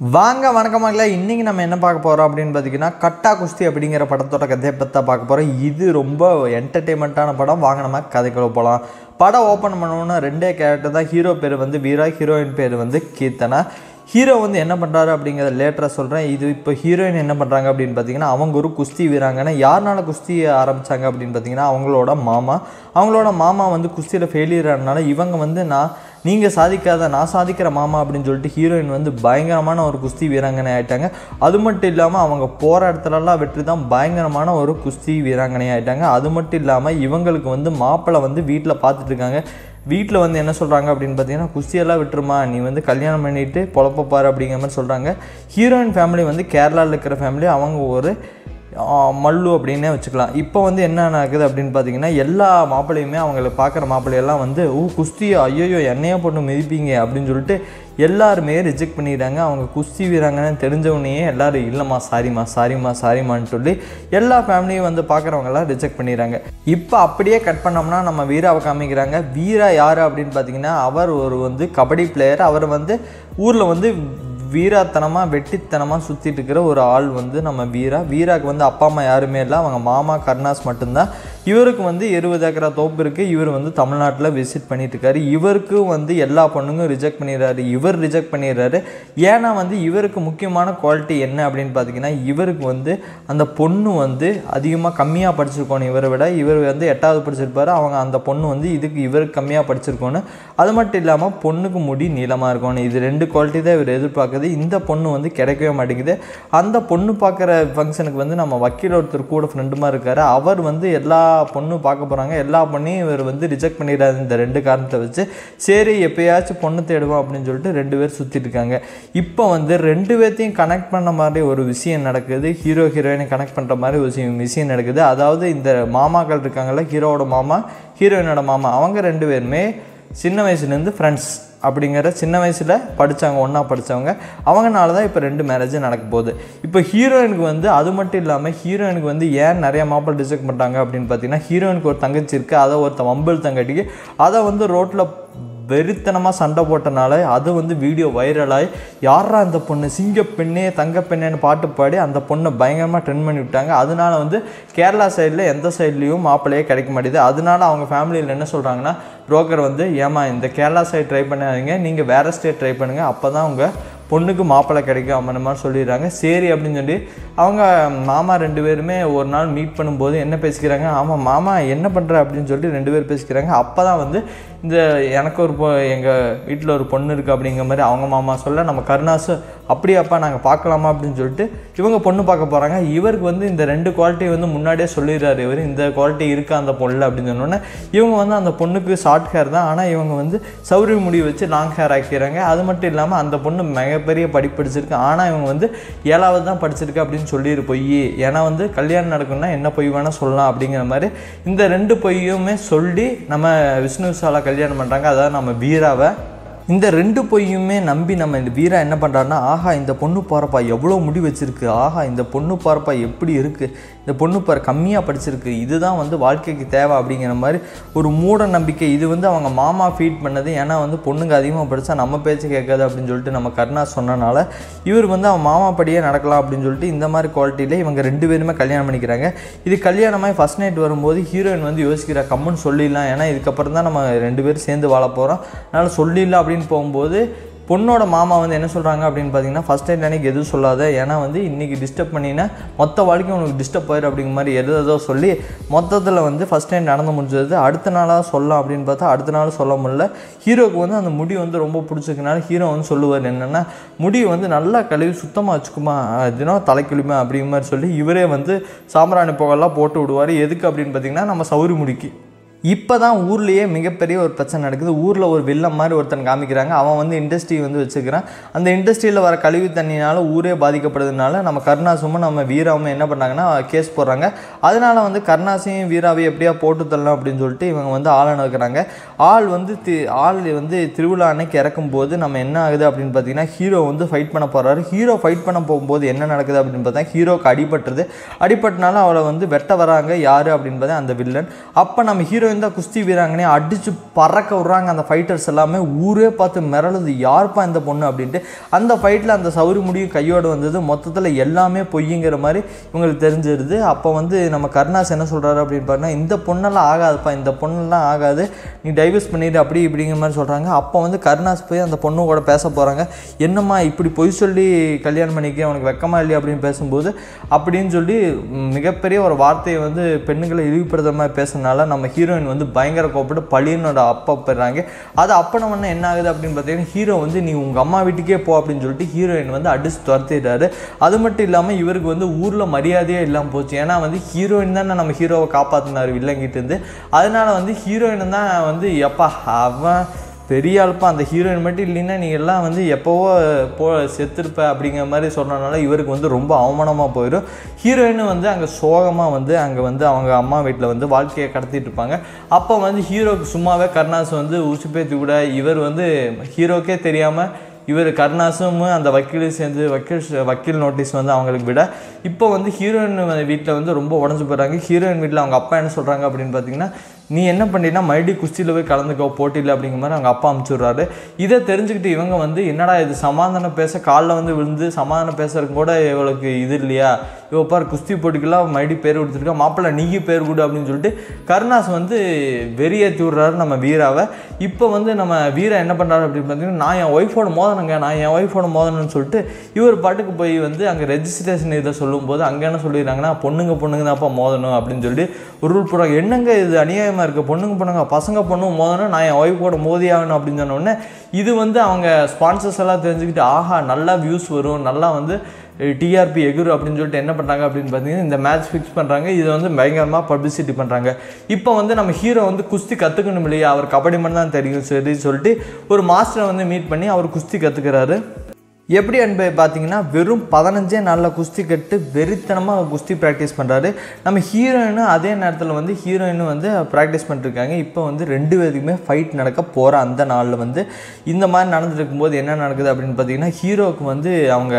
வாங்க வணக்கமாங்களா. இன்றைக்கி நம்ம என்ன பார்க்க போகிறோம் அப்படின்னு பார்த்தீங்கன்னா, கட்டா குஸ்தி அப்படிங்கிற படத்தோட கதையை பற்றி தான் பார்க்க போகிறோம். இது ரொம்ப என்டர்டெயின்மெண்ட்டான படம். வாங்க நம்ம கதைக்குள்ள போகலாம். படம் ஓப்பன் பண்ணணுன்னா ரெண்டே கேரக்டர் தான். ஹீரோ பேர் வந்து வீரா, ஹீரோயின் பேர் வந்து கீர்த்தனா. ஹீரோ வந்து என்ன பண்ணுறாரு அப்படிங்கிறத லேட்டராக சொல்கிறேன். இது இப்போ ஹீரோயின் என்ன பண்ணுறாங்க அப்படின்னு பார்த்தீங்கன்னா, அவங்க ஒரு குஸ்தி வீராங்கன்னா யாருனால குஸ்தி ஆரம்பித்தாங்க அப்படின்னு பார்த்தீங்கன்னா, அவங்களோட மாமா வந்து குஸ்தியில் ஃபெயிலியர் ஆனதுனால இவங்க வந்து நீங்கள் சாதிக்காத நான் சாதிக்கிற மாமா அப்படின்னு சொல்லிட்டு ஹீரோயின் வந்து பயங்கரமான ஒரு குஸ்தி வீராங்கனை ஆகிட்டாங்க. அது மட்டும் இல்லாமல் அவங்க போகிற இடத்துலலாம் வெற்றி தான் பயங்கரமான ஒரு குஸ்தி வீராங்கனை ஆகிட்டாங்க. அது மட்டும் இல்லாமல் இவங்களுக்கு வந்து மாப்பிள்ளை வந்து வீட்டில் பார்த்துட்டு இருக்காங்க. வீட்டில் வந்து என்ன சொல்கிறாங்க அப்படின்னு பார்த்தீங்கன்னா, குஸ்தியெல்லாம் விட்டுருமா, நீ வந்து கல்யாணம் பண்ணிவிட்டு பொழப்பப்பாரு அப்படிங்கிற மாதிரி சொல்கிறாங்க. ஹீரோயின் ஃபேமிலி வந்து கேரளாவில் இருக்கிற ஃபேமிலி. அவங்க ஒரு மல்லு அப்படின்னே வச்சுக்கலாம். இப்போ வந்து என்ன நடக்குது அப்படின்னு பார்த்தீங்கன்னா, எல்லா மாப்பிள்ளையுமே அவங்களை பார்க்குற மாப்பிள்ளையெல்லாம் வந்து குஸ்தியா, ஐயோ என்னையே போட்டு மிதிப்பீங்க அப்படின்னு சொல்லிட்டு எல்லாருமே ரிஜெக்ட் பண்ணிடுறாங்க. அவங்க குஸ்தி வீராங்கன்னு தெரிஞ்சவனையே எல்லோரும் இல்லைம்மா சாரிம்மான்னு சொல்லி எல்லா ஃபேமிலியும் வந்து பார்க்குறவங்கெல்லாம் ரிஜெக்ட் பண்ணிடுறாங்க. இப்போ அப்படியே கட் பண்ணோம்னா நம்ம வீராவை காமிக்கிறாங்க. வீரா யார் அப்படின்னு பார்த்தீங்கன்னா, அவர் ஒரு வந்து கபடி பிளேயர். அவர் வந்து ஊரில் வந்து வீராத்தனமாக வெட்டித்தனமாக சுற்றிட்டு இருக்கிற ஒரு ஆள் வந்து நம்ம வீராவுக்கு வந்து அப்பா அம்மா யாருமே இல்லை. அவங்க மாமா கருணாஸ் மட்டும்தான். இவருக்கு வந்து 20 ஏக்கரா தோப்பு இருக்குது. இவர் வந்து தமிழ்நாட்டில் விசிட் பண்ணிட்டுருக்காரு. இவருக்கு வந்து எல்லா பொண்ணுங்க ரிஜெக்ட் பண்ணிடுறாரு. இவர் ரிஜெக்ட் பண்ணிடுறாரு. ஏன்னா வந்து இவருக்கு முக்கியமான குவாலிட்டி என்ன அப்படின்னு பார்த்தீங்கன்னா, இவருக்கு வந்து அந்த பொண்ணு வந்து அதிகமாக கம்மியாக படிச்சிருக்கோன்னு இவரை விட. இவர் வந்து 8வது படிச்சிருப்பார். அவங்க அந்த பொண்ணு வந்து இவருக்கு கம்மியாக படிச்சிருக்கோன்னு. அது மட்டும் இல்லாமல் பொண்ணுக்கு முடி நீளமாக இருக்கணும். இது 2 குவாலிட்டி தான் இவர் எதிர்பார்க்குது. இந்த பொண்ணு வந்து கிடைக்கவே மாட்டேங்குது. அந்த பொண்ணு பார்க்குற ஃபங்க்ஷனுக்கு வந்து நம்ம வக்கீல் ஒருத்தர் கூட ஃப்ரெண்டுமா இருக்கார். அவர் வந்து எல்லா பொண்ணு பார்க்க போகிறாங்க. எல்லா பொண்ணையும் இவர் வந்து ரிஜெக்ட் பண்ணிடாது இந்த 2 காரணத்தை வச்சு. சரி எப்போயாச்சும் பொண்ணு தேடுவோம் அப்படின்னு சொல்லிட்டு 2 பேர் சுற்றிட்டு இருக்காங்க. இப்போ வந்து 2 பேர்த்தையும் கனெக்ட் பண்ண மாதிரி ஒரு விஷயம் நடக்குது. ஹீரோயினை கனெக்ட் பண்ணுற மாதிரி ஒரு விஷயம் நடக்குது. அதாவது இந்த மாமாக்கள் இருக்காங்கல்ல, ஹீரோவோட மாமா, ஹீரோயினோட மாமா, அவங்க 2 பேருமே சின்ன வயசுலேருந்து ஃப்ரெண்ட்ஸ் அப்படிங்கிற சின்ன வயசில் ஒன்றா படித்தவங்க. அவங்கனால தான் இப்போ 2 மேரேஜ் நடக்க போகுது. இப்போ ஹீரோயினுக்கு வந்து அது மட்டும் இல்லாமல் ஹீரோயினுக்கு வந்து ஏன் நிறைய மாப்பிள்ளை ரிஜெக்ட் பண்ணுறாங்க அப்படின்னு பார்த்தீங்கன்னா, ஹீரோயினுக்கு ஒரு தங்கச்சி இருக்குது. அதை ஒருத்த வம்பல் தங்கட்டிக்கு அதை வந்து ரோட்டில் வெறித்தனமாக சண்டை போட்டனால அது வந்து வீடியோ வைரலாகி, யாரா அந்த பொண்ணு சிங்க பெண்ணே தங்க பெண்ணேன்னு பாட்டு பாடி அந்த பொண்ணை பயங்கரமாக ட்ரெண்ட் பண்ணி விட்டாங்க. அதனால வந்து கேரளா சைடில் எந்த சைட்லேயும் மாப்பிள்ளையே கிடைக்க மாட்டேது. அதனால அவங்க ஃபேமிலியில் என்ன சொல்கிறாங்கன்னா, புரோக்கர் வந்து ஏமா இந்த கேரளா சைட் ட்ரை பண்ணாதீங்க, நீங்கள் வேறு ஸ்டேட் ட்ரை பண்ணுங்கள், அப்போ தான் உங்கள் பொண்ணுக்கு மாப்பிள்ளை கிடைக்கும் அந்த மாதிரி சொல்லிடுறாங்க. சரி அப்படின்னு சொல்லி அவங்க மாமா 2 பேருமே ஒரு நாள் மீட் பண்ணும்போது என்ன பேசிக்கிறாங்க, ஆமாம் மாமா என்ன பண்ணுற அப்படின்னு சொல்லிட்டு 2 பேர் பேசிக்கிறாங்க. அப்போ தான் வந்து இந்த எனக்கு ஒரு எங்கள் வீட்டில் ஒரு பொண்ணு இருக்குது அப்படிங்கிற மாதிரி அவங்க மாமா சொல்ல, நம்ம கருணாஸ் அப்படியாப்பா நாங்கள் பார்க்கலாமா அப்படின்னு சொல்லிட்டு இவங்க பொண்ணு பார்க்க போகிறாங்க. இவருக்கு வந்து இந்த 2 குவாலிட்டி வந்து முன்னாடியே சொல்லிடுறாரு. இவர் இந்த குவாலிட்டி இருக்கா அந்த பொண்ணில் அப்படின்னு சொன்னோன்னே இவங்க வந்து அந்த பொண்ணுக்கு ஷார்ட் ஹேர் தான், ஆனால் இவங்க வந்து சௌரி முடி வச்சு லாங் ஹேர் ஆக்கிறாங்க. அது மட்டும் இல்லாமல் அந்த பொண்ணு மிகப்பெரிய படிப்பு படிச்சிருக்கு. ஆனால் இவங்க வந்து 7வது தான் படிச்சிருக்கு அப்படின்னு சொல்லிடு பொய். ஏன்னா வந்து கல்யாணம் நடக்கணும்னா என்ன பொய் வேணால் சொல்லலாம் அப்படிங்கிற மாதிரி இந்த 2 பொய்யுமே சொல்லி நம்ம விஷ்ணு விஷாலா கல்யாணம் பண்ணுறாங்க. அதாவது நம்ம வீராவை. இந்த 2 பொய்யுமே நம்பி நம்ம இந்த வீரா என்ன பண்ணுறாருன்னா, ஆஹா இந்த பொண்ணு பாருப்பா எவ்வளோ முடி வச்சுருக்கு, ஆஹா இந்த பொண்ணு பாருப்பா எப்படி இருக்குது, இந்த பொண்ணு பாரு கம்மியாக படிச்சிருக்கு, இதுதான் வந்து வாழ்க்கைக்கு தேவை அப்படிங்கிற மாதிரி ஒரு மூட நம்பிக்கை. இது வந்து அவங்க மாமா ஃபீட் பண்ணது. ஏன்னா வந்து பொண்ணுங்க அதிகமாக படித்தா நம்ம பேச்சு கேட்காது அப்படின்னு சொல்லிட்டு நம்ம கருணாஸ் சொன்னனால இவர் வந்து அவன் மாமா படியே நடக்கலாம் அப்படின்னு சொல்லிட்டு இந்த மாதிரி குவாலிட்டியில் இவங்க 2 பேருமே கல்யாணம் பண்ணிக்கிறாங்க. இது கல்யாணமாக ஃபஸ்ட் நைட் வரும்போது ஹீரோயின் வந்து யோசிக்கிறா, கம்முன்னு சொல்லிடலாம், ஏன்னா இதுக்கப்புறம் தான் நம்ம 2 பேரும் சேர்ந்து வாழ போகிறோம், அதனால் சொல்லிடலாம் அப்படின்னு போகும்போது பொண்ணோட மாமா வந்து என்ன சொல்கிறாங்க அப்படின்னு பார்த்தீங்கன்னா, ஃபஸ்ட் நைட் அன்றைக்கி எதுவும் சொல்லாத, ஏன்னா வந்து இன்றைக்கி டிஸ்டர்ப் பண்ணினா மொத்த வாழ்க்கையும் உனக்கு டிஸ்டர்ப் ஆயிடும் அப்படிங்கிற மாதிரி ஏதோ சொல்லி மொத்தத்தில் வந்து ஃபஸ்ட் நைட் நடந்து முடிஞ்சது. அடுத்த நாளாக சொல்லலாம் அப்படின்னு பார்த்தா அடுத்த நாள் சொல்ல முடியல. ஹீரோவுக்கு வந்து அந்த முடி வந்து ரொம்ப பிடிச்சிருக்கனால ஹீரோ வந்து சொல்லுவார் என்னென்னா, முடி வந்து நல்லா கழுவி சுத்தமாக வச்சுக்குமா, தினம் தலைக்குளிமா அப்படிங்கிற மாதிரி சொல்லி இவரே வந்து சாம்பிராணி புகையெல்லாம் போட்டு விடுவார். எதுக்கு அப்படின்னு பார்த்தீங்கன்னா, நம்ம சௌரி முடிக்கு. இப்போ தான் ஊர்லேயே மிகப்பெரிய ஒரு பிரச்சனை நடக்குது. ஊரில் ஒரு வில்லம் மாதிரி ஒருத்தன் காமிக்கிறாங்க. அவன் வந்து இண்டஸ்ட்ரி வந்து வச்சுக்கிறான். அந்த இண்டஸ்ட்ரியில் வர கழிவு தண்ணினால் ஊரே பாதிக்கப்படுறதுனால நம்ம கருணாசும் நம்ம வீராவும் என்ன பண்ணாங்கன்னா கேஸ் போடுறாங்க. அதனால் வந்து கருணாசையும் வீராவையும் எப்படியா போட்டு தரலாம் அப்படின்னு சொல்லிட்டு இவங்க வந்து ஆளை வைக்கிறாங்க. ஆள் வந்து திருவிழா அன்னைக்கு இறக்கும்போது நம்ம என்ன ஆகுது அப்படின்னு பார்த்தீங்கன்னா, ஹீரோ வந்து ஃபைட் பண்ண போகிறாரு. ஹீரோ ஃபைட் பண்ண போகும்போது என்ன நடக்குது அப்படின்னு பார்த்தா, ஹீரோக்கு அடிபட்டுனால அவளை வந்து வெட்ட வராங்க. யார் அப்படின்னு பார்த்தா அந்த வில்லன். அப்போ நம்ம ஹீரோ ஹீரோயின் தான் குஸ்தி வீராங்கனே அடித்து பறக்க விட்றாங்க. அந்த ஃபைட்டர்ஸ் எல்லாமே ஊரே பார்த்து மிரளுது, யார்ப்பா இந்த பொண்ணு அப்படின்ட்டு. அந்த ஃபைட்டில் அந்த சௌரி முடியும் கையோடு வந்தது. மொத்தத்தில் எல்லாமே பொய்யுங்கிற மாதிரி இவங்களுக்கு தெரிஞ்சிருது. அப்போ வந்து நம்ம கருணாஸ் என்ன சொல்கிறாரு அப்படின்னு பார்த்தீங்கன்னா, இந்த பொண்ணெல்லாம் ஆகாதுப்பா, இந்த பொண்ணெல்லாம் ஆகாது, நீ டைவர்ஸ் பண்ணிடு அப்படி இப்படிங்கிற மாதிரி சொல்கிறாங்க. அப்போ வந்து கருணாஸ் போய் அந்த பொண்ணு கூட பேச போகிறாங்க. என்னம்மா இப்படி பொய் சொல்லி கல்யாணம் பண்ணிக்க, உனக்கு வெக்கமா இல்லையா அப்படின்னு பேசும்போது அப்படின்னு சொல்லி மிகப்பெரிய ஒரு வார்த்தையை வந்து பெண்ணுங்களை இழிவுபடுத்துற மாதிரி பேசுறதுனால நம்ம ஹீரோயின் வந்து பயங்கர கோப்பட்டு பழியனோட அப்பா போயிடுறாங்க. அது அப்பனவொன்னே என்ன ஆகுது அப்படின்னு பார்த்தீங்கன்னா, ஹீரோ வந்து நீ உங்கள் அம்மா வீட்டுக்கே போ அப்படின்னு சொல்லிட்டு ஹீரோயின் வந்து அடிச்சு துரத்திடுறாரு. அது மட்டும் இல்லாமல் இவருக்கு வந்து ஊரில் மரியாதையே இல்லாமல் போச்சு. ஏன்னா வந்து ஹீரோயின் தான் நம்ம ஹீரோவை காப்பாற்றினார் வில்லங்கிட்டேருந்து. அதனால வந்து ஹீரோயின் தான் வந்து எப்பா அவன் பெரிய ஆள்ப்பா, அந்த ஹீரோயின் மட்டும் இல்லைன்னா நீ எல்லாம் வந்து எப்போவோ செத்துருப்ப அப்படிங்கிற மாதிரி சொன்னனால இவருக்கு வந்து ரொம்ப அவமானமாக போயிடும். ஹீரோயின் வந்து அங்கே சோகமாக வந்து அங்கே வந்து அவங்க அம்மா வீட்டில் வந்து வாழ்க்கையை கடத்திட்டு இருப்பாங்க. அப்போ வந்து ஹீரோக்கு சும்மாவே கருணாஸ் வந்து உசுப்பேத்தி கூட இவர் வந்து ஹீரோக்கே தெரியாமல் இவர் கருணாசும் அந்த வக்கீலும் சேர்ந்து வக்கீல் நோட்டீஸ் வந்து அவங்களுக்கு விட இப்போ வந்து ஹீரோயின் வீட்டில் வந்து ரொம்ப உடஞ்சி போயிடுறாங்க. ஹீரோயின் வீட்டில் அவங்க அப்பா என்ன சொல்கிறாங்க அப்படின்னு பார்த்தீங்கன்னா, நீ என்ன பண்ணினா மறுபடியும் குஸ்தியில் போய் கலந்துக்கோ போட்டியில் அப்படிங்கிற மாதிரி அவங்க அப்பா அனுப்பிச்சுட்றாரு. இதை தெரிஞ்சுக்கிட்டு இவங்க வந்து என்னடா இது சமாதானம் பேச காலில் வந்து விழுந்து சமாதானம் பேசுறதுக்கு கூட இவளுக்கு இது இல்லையா, இவ பாரு குஸ்தி போட்டிக்கெல்லாம் மறுபடியும் பேர் கொடுத்துருக்கா, மாப்பிள்ளை நீயும் பேர் கொடு அப்படின்னு சொல்லிட்டு கருணாஸ் வந்து வெறியேற்றி விட்றாரு நம்ம வீராவை. இப்போ வந்து நம்ம வீரா என்ன பண்ணுறாரு அப்படின்னு பார்த்தீங்கன்னா, நான் என் ஒய்ஃபோட மோதணும்னு சொல்லிட்டு இவர் பாட்டுக்கு போய் வந்து அங்கே ரெஜிஸ்ட்ரேஷன் இதை சொல்லும்போது அங்கே என்ன சொல்லிடுறாங்கன்னா, பொண்ணுங்க தான்ப்பா மோதணும் அப்படின்னு சொல்லிட்டு ஒரு ரூல் போடுறாங்க. என்னங்க இது அநியாயமாக இருக்குது, பொண்ணுங்க பசங்க மோதணும், நான் என் ஒய்ஃபோட மோதி ஆகணும் அப்படின்னு சொன்னோடனே இது வந்து அவங்க ஸ்பான்சர்ஸ் எல்லாம் தெரிஞ்சுக்கிட்டு ஆஹா நல்லா வியூஸ் வரும், நல்லா வந்து டிஆர்பி எகுரு அப்படின்னு சொல்லிட்டு என்ன பண்ணுறாங்க அப்படின்னு பார்த்தீங்கன்னா இந்த மேட்ச் ஃபிக்ஸ் பண்ணுறாங்க. இதை வந்து பயங்கரமாக பப்ளிசிட்டி பண்ணுறாங்க. இப்போ வந்து நம்ம ஹீரோ வந்து குஸ்தி கற்றுக்கணும் இல்லையா, அவர் கபடி மட்டும் தான் தெரியும் சரி சொல்லிட்டு ஒரு மாஸ்டரை வந்து மீட் பண்ணி அவர் குஸ்தி கற்றுக்கிறாரு. எப்படி என்பது பார்த்தீங்கன்னா வெறும் 15 நாளில் குஸ்தி கட்டு வெறித்தனமாக குஸ்தி ப்ராக்டிஸ் பண்ணுறாரு. நம்ம ஹீரோயினும் அதே நேரத்தில் வந்து ஹீரோயினும் வந்து ப்ராக்டிஸ் பண்ணிட்டுருக்காங்க. இப்போ வந்து 2 பேருக்குமே ஃபைட் நடக்க போகிற அந்த நாளில் வந்து இந்த மாதிரி நடந்துட்டு இருக்கும்போது என்ன நடக்குது அப்படின்னு பார்த்தீங்கன்னா, ஹீரோவுக்கு வந்து அவங்க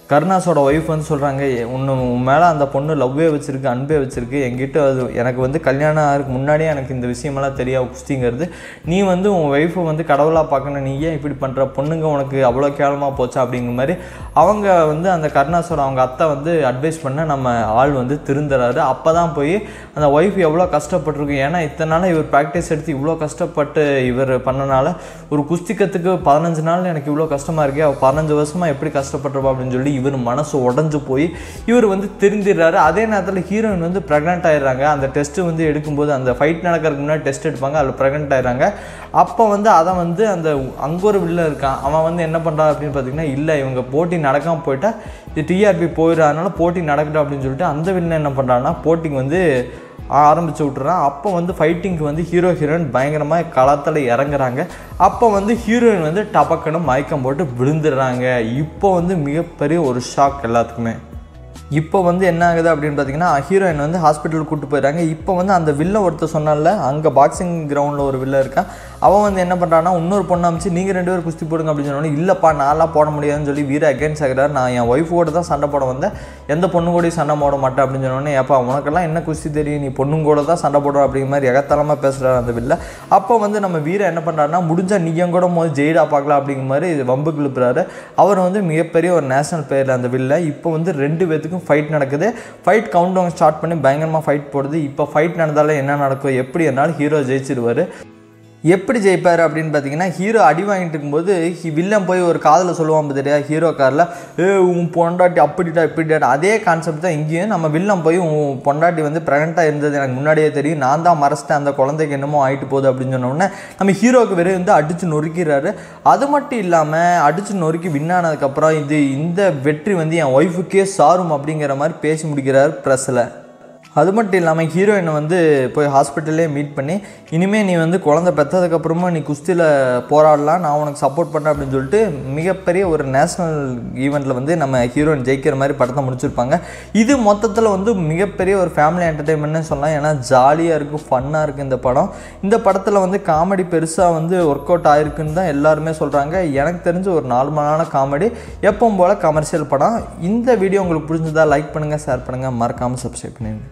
கருணாஸோட ஒய்ஃப் வந்து சொல்கிறாங்க, உன் மேலே அந்த பொண்ணு லவ்வே வச்சுருக்கு, அன்பே வச்சுருக்கு, என்கிட்ட அது எனக்கு வந்து கல்யாணம் ஆகிறதுக்கு முன்னாடியே எனக்கு இந்த விஷயமெல்லாம் தெரியாது குஸ்திங்கிறது, நீ வந்து உன் ஒய்ஃபை வந்து கடவுளாக பார்க்கணும், நீ ஏன் இப்படி பண்ணுற, பொண்ணுங்க உனக்கு அவ்வளோ கேவலமாக போச்சா அப்படிங்கிற மாதிரி அவங்க வந்து அந்த கருணாஸோட அவங்க அத்தை வந்து அட்வைஸ் பண்ண நம்ம ஆள் வந்து திருந்துறாரு. அப்போ தான் போய் அந்த ஒய்ஃப் எவ்வளோ கஷ்டப்பட்டுருக்கு, ஏன்னா இத்தனை நாள் இவர் ப்ராக்டிஸ் எடுத்து இவ்வளோ கஷ்டப்பட்டு இவர் பண்ணனால ஒரு குஸ்திக்கத்துக்கு 15 நாள் எனக்கு இவ்வளோ கஷ்டமாக இருக்கே, அவள் 15 வருஷமாக எப்படி கஷ்டப்பட்டுருப்பா அப்படின்னு சொல்லி இவர் மனசு உடஞ்சு போய் இவர் வந்து திருந்திடுறாரு. அதே நேரத்தில் ஹீரோயின் வந்து ப்ரெக்னென்ட் ஆயிடுறாங்க. அந்த டெஸ்ட்டு வந்து எடுக்கும்போது அந்த ஃபைட் நடக்கிறதுக்கு முன்னாடி டெஸ்ட் எடுப்பாங்க, அதில் ப்ரெக்னென்ட் ஆயிடுறாங்க. அப்போ வந்து அதை வந்து அந்த அங்கே ஒரு வில்லன் இருக்கான், அவன் வந்து என்ன பண்ணுறான் அப்படின்னு பார்த்தீங்கன்னா, இல்லை இவங்க போட்டி நடக்காமல் போயிட்டா இது டிஆர்பி போயிடும், அதனால போட்டி நடக்கட்டும் அப்படின்னு சொல்லிட்டு அந்த வில்லன் என்ன பண்ணுறான்னா போட்டிக்கு வந்து ஆரம்பித்து விட்டுறான். அப்போ வந்து ஃபைட்டிங்க்கு வந்து ஹீரோயின் பயங்கரமாக களத்தில் இறங்குறாங்க. அப்போ வந்து ஹீரோயின் வந்து டபக்குன்னு மயக்கம் போட்டு விழுந்துடுறாங்க. இப்போ வந்து மிகப்பெரிய ஒரு ஷாக் எல்லாத்துக்குமே. இப்போ வந்து என்ன ஆகுது அப்படின்னு பார்த்தீங்கன்னா, ஹீரோயின் வந்து ஹாஸ்பிட்டலுக்கு கூப்பிட்டு போயிடுறாங்க. இப்போ வந்து அந்த வில்ல ஒருத்தர் சொன்னால அங்கே பாக்ஸிங் கிரவுண்டில் ஒரு வில்ல இருக்கான், அவன் வந்து என்ன பண்ணுறான்னா இன்னொரு பொண்ணை அமைச்சு நீங்கள் 2 பேரும் குஸ்தி போடுங்க அப்படின்னு சொன்னோன்னே, இல்லைப்பா நான்லாம் போட முடியாதுன்னு சொல்லி வீர அகேன்ஸ்ட் ஆகிறார். நான் என் ஒய்ஃபோட தான் சண்டை போட வந்தேன், எந்த பொண்ணு கூடயும் சண்டை போட மாட்டேன் அப்படின்னு சொன்னோன்னே, ஏப்பா உனக்கெல்லாம் என்ன குஸ்தி தெரியும், நீ பொண்ணுங்கூட தான் சண்டை போடுற அப்படிங்கிற மாதிரி எகத்தலமாக பேசுகிறார் அந்த வில்ல. அப்போ வந்து நம்ம வீர என்ன பண்ணுறாருன்னா, முடிஞ்சால் நீயும் கூட போது ஜெயிடா பார்க்கலாம் அப்படிங்கிற மாதிரி வம்புக்கு இழுப்புறாரு. அவர் வந்து மிகப்பெரிய ஒரு நேஷனல் பிளேயர் அந்த வில்ல. இப்போ வந்து 2 பேத்துக்கும் ஃபைட் நடக்குது. ஃபைட் கவுண்ட் டவுன் ஸ்டார்ட் பண்ணி பயங்கரமாக ஃபைட் போடுது. இப்போ ஃபைட் நடந்தாலும் என்ன நடக்கும், எப்படி என்னால் ஹீரோ ஜெயிச்சிருவார். எப்படி ஜெயிப்பார் அப்படின்னு பார்த்தீங்கன்னா, ஹீரோ அடி வாங்கிட்டு இருக்கும்போது வில்லன் போய் ஒரு காதில் சொல்லுவான் தெரியா ஹீரோ காரில், உன் பொண்டாட்டி அப்படிட்டா இப்படிட்டா, அதே கான்செப்ட் தான் இங்கேயும். நம்ம வில்லன் போய் உன் பொண்டாட்டி வந்து ப்ரெக்னெண்ட்டாக இருந்தது எனக்கு முன்னாடியே தெரியும், நான் தான் மறைச்சிட்டேன், அந்த குழந்தைக்கு என்னமோ ஆகிட்டு போகுது அப்படின்னு சொன்னோடனே நம்ம ஹீரோவுக்கு வெறும் வந்து அடித்து நொறுக்கிறாரு. அது மட்டும் இல்லாமல் அடித்து நொறுக்கி வின்னானதுக்கப்புறம் இந்த வெற்றி வந்து என் ஒய்ஃபுக்கே சாரும் அப்படிங்கிற மாதிரி பேசி முடிக்கிறார் ப்ரெஸ்ஸில். அது மட்டும் இல்லாமல் ஹீரோயினை வந்து போய் ஹாஸ்பிட்டல்லே மீட் பண்ணி, இனிமேல் நீ வந்து குழந்தை பெற்றதுக்கப்புறமா நீ குஸ்தியில் போராடலாம், நான் உனக்கு சப்போர்ட் பண்ணேன் அப்படின்னு சொல்லிட்டு மிகப்பெரிய ஒரு நேஷ்னல் ஈவெண்ட்டில் வந்து நம்ம ஹீரோயின் ஜெயிக்கிற மாதிரி படத்தை முடிச்சிருப்பாங்க. இது மொத்தத்தில் வந்து மிகப்பெரிய ஒரு ஃபேமிலி என்டர்டெயின்மெண்ட்னு சொல்லலாம். ஏன்னா ஜாலியாக இருக்குது, ஃபன்னாக இருக்குது இந்த படம். இந்த படத்தில் வந்து காமெடி பெருசாக வந்து ஒர்க் அவுட் ஆகிருக்குன்னு தான் எல்லாருமே சொல்கிறாங்க. எனக்கு தெரிஞ்ச ஒரு நார்மலான காமெடி, எப்பவும் போல் கமர்ஷியல் படம். இந்த வீடியோ உங்களுக்கு பிடிச்சதா லைக் பண்ணுங்கள், ஷேர் பண்ணுங்கள், மறக்காமல் சப்ஸ்கிரைப் பண்ணிடுங்க.